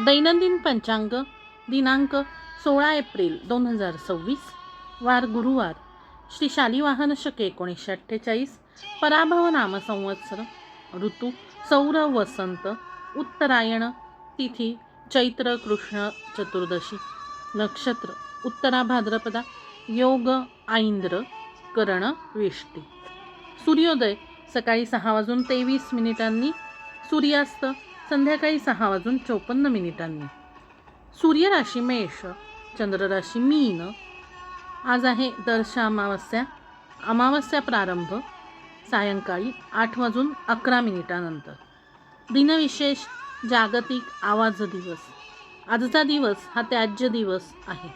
दैनंदिन पंचांग दिनांक 16 एप्रिल 2026, वार गुरुवार, श्री शालिवाहन शके 1948, पराभव नाम संवत्सर, ऋतू सौर वसंत, उत्तरायण, तिथी चैत्र कृष्ण चतुर्दशी, नक्षत्र उत्तरा भाद्रपदा, योग ऐंद्र, करण वेष्टी. सूर्योदय सकाळी 6:23, सूर्यास्त संध्याकाळी 6:54. सूर्य राशी मेष, चंद्र राशी मीन. आज आहे दर्श अमावस्या. अमावस्या प्रारंभ सायंकाळी 8:11 दिनविशेष जागतिक आवाज दिवस. आजचा दिवस हा त्याज्य दिवस आहे.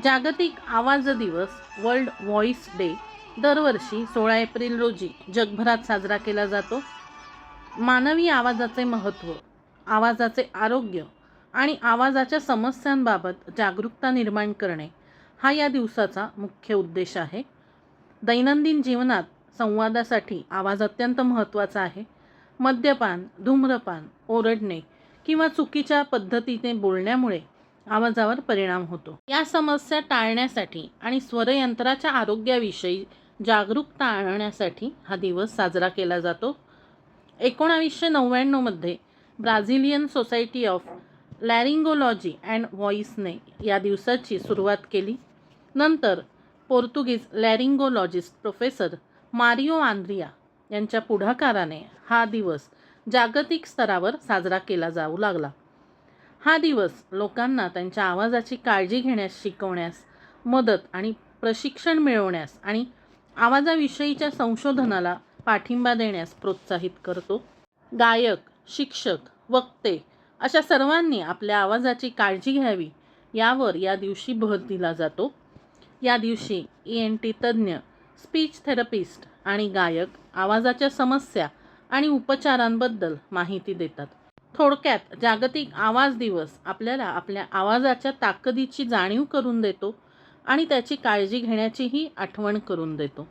जागतिक आवाज दिवस वर्ल्ड व्हॉइस डे दरवर्षी 16 एप्रिल रोजी जगभरात साजरा केला जातो. मानवी आवाजाचे महत्त्व, आवाजाचे आरोग्य आणि आवाजाच्या समस्यांबाबत जागरूकता निर्माण करणे हा या दिवसाचा मुख्य उद्देश आहे. दैनंदिन जीवनात संवादासाठी आवाज अत्यंत महत्त्वाचा आहे. मद्यपान, धूम्रपान, ओरडणे किंवा चुकीच्या पद्धतीने बोलण्यामुळे आवाजावर परिणाम होतो. या समस्या टाळण्यासाठी आणि स्वरयंत्राच्या आरोग्याविषयी जागरूकता आणण्यासाठी हा दिवस साजरा केला जातो. 1999 मध्ये ब्राझिलियन सोसायटी ऑफ लॅरिंगोलॉजी अँड व्हॉइसने या दिवसाची सुरुवात केली. नंतर पोर्तुगीज लॅरिंगोलॉजिस्ट प्रोफेसर मारिओ आंद्रिया यांच्या पुढाकाराने हा दिवस जागतिक स्तरावर साजरा केला जाऊ लागला. हा दिवस लोकांना त्यांच्या आवाजाची काळजी घेण्यास शिकवण्यास मदत आणि प्रशिक्षण मिळवण्यास आणि आवाजाविषयीच्या संशोधनाला पाठिंबा देण्यास प्रोत्साहित करतो. गायक, शिक्षक, वक्ते अशा सर्वांनी आपल्या आवाजाची काळजी घ्यावी यावर या दिवशी भर दिला जातो. या दिवशी ENT तज्ज्ञ, स्पीच थेरपिस्ट आणि गायक आवाजाच्या समस्या आणि उपचारांबद्दल माहिती देतात. थोडक्यात जागतिक आवाज दिवस आपल्याला आपल्या आवाजाच्या ताकदीची जाणीव करून देतो आणि त्याची काळजी घेण्याचीही आठवण करून देतो.